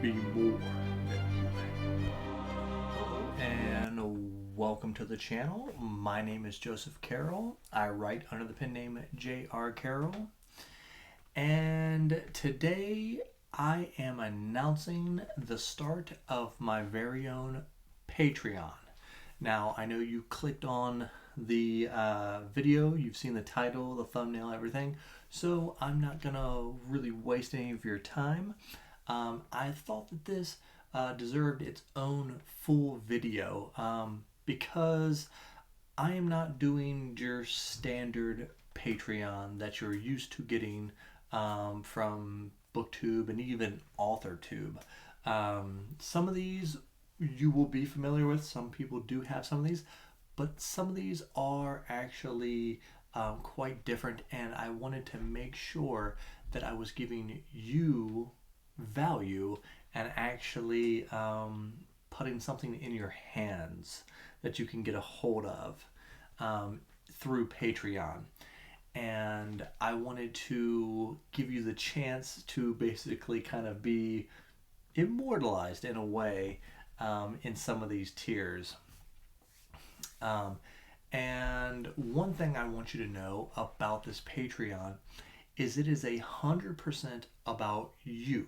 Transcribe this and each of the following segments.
be more than human. Hello and welcome to the channel. My name is Joseph Carroll. I write under the pen name J.R. Carroll. And today I am announcing the start of my very own Patreon. Now, I know you clicked on the video, you've seen the title, the thumbnail, everything, so I'm not gonna really waste any of your time. I thought that this deserved its own full video because I am not doing your standard Patreon that you're used to getting from Booktube and even AuthorTube. Some of these you will be familiar with. Some people do have some of these, but some of these are actually quite different, and I wanted to make sure that I was giving you value and actually putting something in your hands that you can get a hold of through Patreon. And I wanted to give you the chance to basically kind of be immortalized in a way in some of these tiers. And one thing I want you to know about this Patreon is it is 100% about you,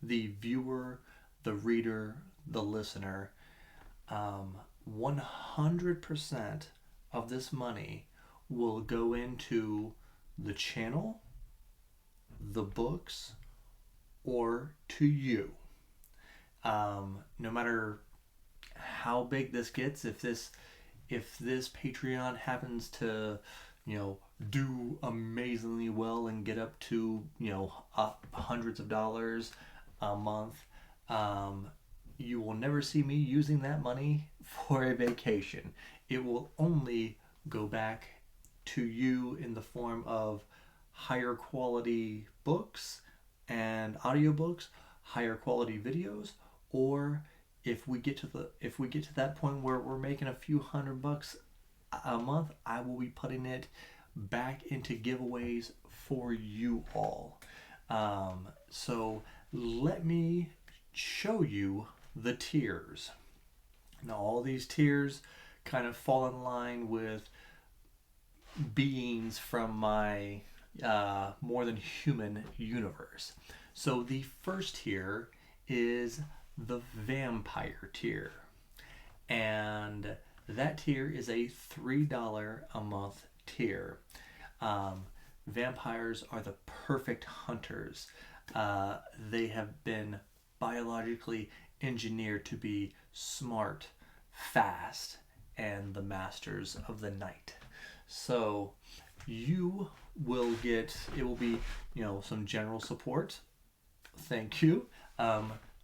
the viewer, the reader, the listener. 100% of this money will go into the channel, the books, or to you. No matter how big this gets, if this Patreon happens to, do amazingly well and get up to, hundreds of dollars a month, you will never see me using that money for a vacation. It will only go back to you in the form of higher quality books and audiobooks, higher quality videos, or if we get to that point where we're making a few $100 a month, I will be putting it back into giveaways for you all. So let me show you the tiers. Now, all these tiers kind of fall in line with beings from my more than human universe. So the first tier is the vampire tier, and that tier is a $3 a month tier. Vampires are the perfect hunters. They have been biologically engineered to be smart, fast, and the masters of the night. So you will get, it will be, some general support. Thank you.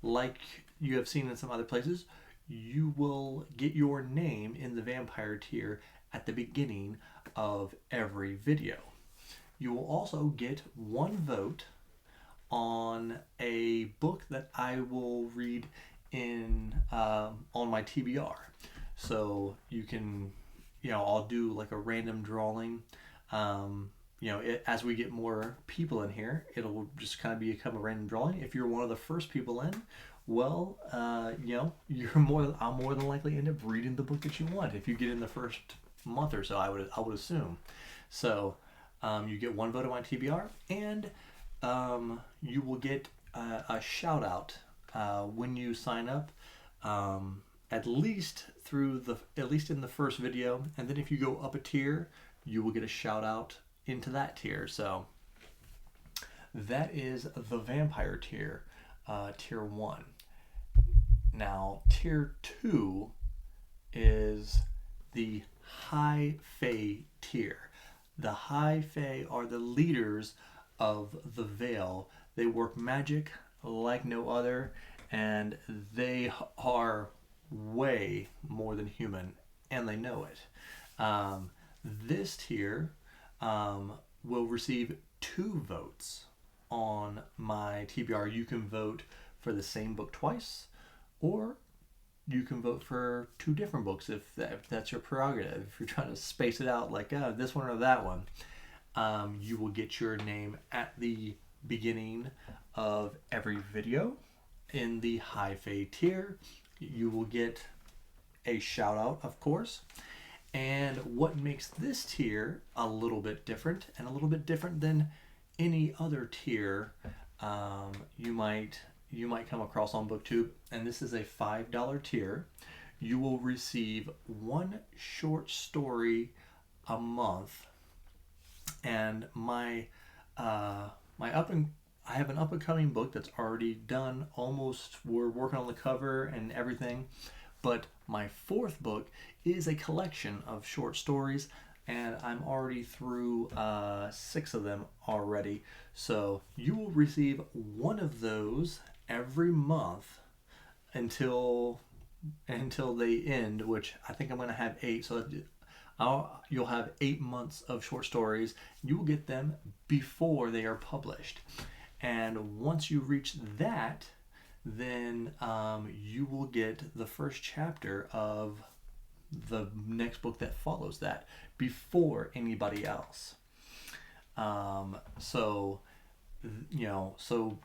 Like you have seen in some other places, you will get your name in the vampire tier at the beginning of every video. You will also get one vote on a book that I will read in on my TBR. So you can, I'll do like a random drawing. As we get more people in here, it'll just kind of become a random drawing. If you're one of the first people in, well, I'm more than likely end up reading the book that you want if you get in the first month or so. I would assume. So you get one vote on my TBR, and you will get a shout out when you sign up. At least in the first video, and then if you go up a tier, you will get a shout out into that tier. So that is the vampire tier, tier 1. Now tier 2 is the high fae tier. The high fae are the leaders of the Veil. They work magic like no other, and they are way more than human, and they know it. This tier will receive 2 votes on my TBR. You can vote for the same book twice, or you can vote for 2 different books if that's your prerogative. If you're trying to space it out like this one or that one, you will get your name at the beginning of every video. in the high fae tier, you will get a shout out, of course. And what makes this tier a little bit different, and a little bit different than any other tier you might come across on Booktube, and this is a $5 tier. You will receive one short story a month, and I have an up and coming book that's already done. Almost, we're working on the cover and everything. But my fourth book is a collection of short stories, and I'm already through 6 of them already. So you will receive one of those every month until they end, which I think I'm going to have 8. So you'll have 8 months of short stories. You will get them before they are published. And once you reach that, then you will get the first chapter of the next book that follows that before anybody else. So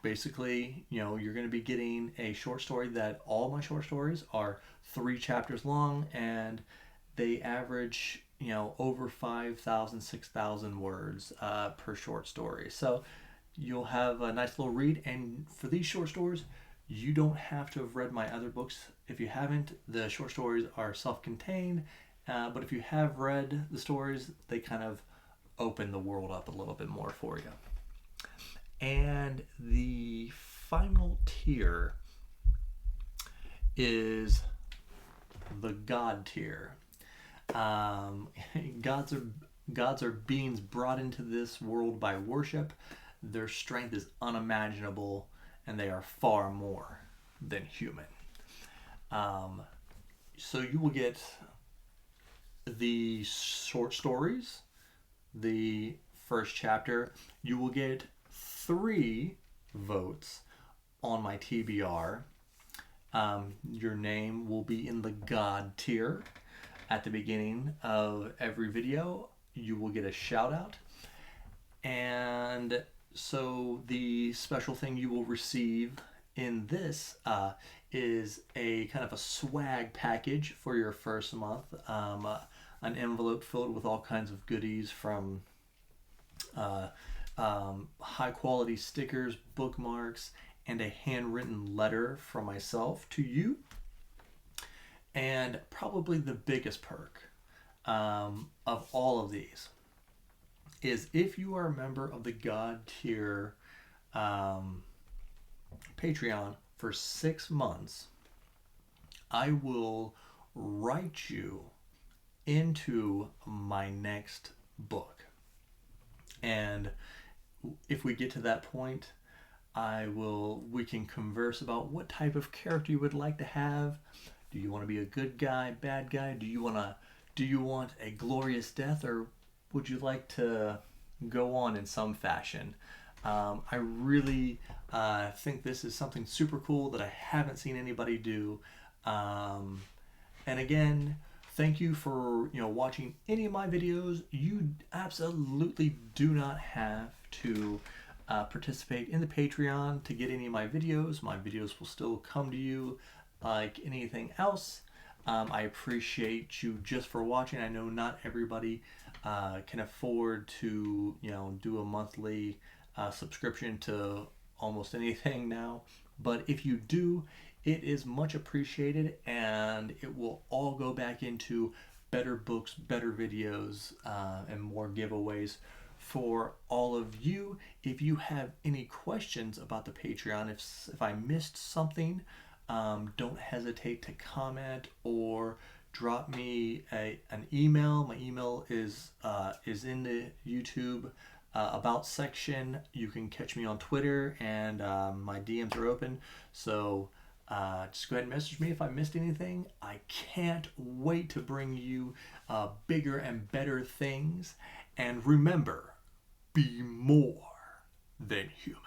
basically, you're going to be getting a short story that all my short stories are 3 chapters long, and they average, over 5,000, 6,000 words per short story. So you'll have a nice little read. And for these short stories, you don't have to have read my other books. If you haven't, the short stories are self-contained. But if you have read the stories, they kind of open the world up a little bit more for you. And the final tier is the God tier. Gods are beings brought into this world by worship. Their strength is unimaginable, and they are far more than human. So you will get the short stories, the first chapter. You will get 3 votes on my TBR. Your name will be in the God tier. At the beginning of every video, you will get a shout out. And so the special thing you will receive in this is a kind of a swag package for your first month. An envelope filled with all kinds of goodies, from high quality stickers, bookmarks, and a handwritten letter from myself to you. And probably the biggest perk of all of these is, if you are a member of the God tier Patreon for 6 months, I will write you into my next book. And if we get to that point, we can converse about what type of character you would like to have. Do you want to be a good guy, bad guy? Do you want a glorious death, or would you like to go on in some fashion? I really think this is something super cool that I haven't seen anybody do. And again, thank you for watching any of my videos. You absolutely do not have to participate in the Patreon to get any of my videos. My videos will still come to you like anything else. I appreciate you just for watching. I know not everybody can afford to do a monthly subscription to almost anything now, but if you do, it is much appreciated, and it will all go back into better books, better videos, and more giveaways for all of you. If you have any questions about the Patreon, if I missed something, don't hesitate to comment or drop me an email. My email is in the YouTube about section. You can catch me on Twitter, and my DMs are open. So just go ahead and message me if I missed anything. I can't wait to bring you bigger and better things. And remember, be more than human.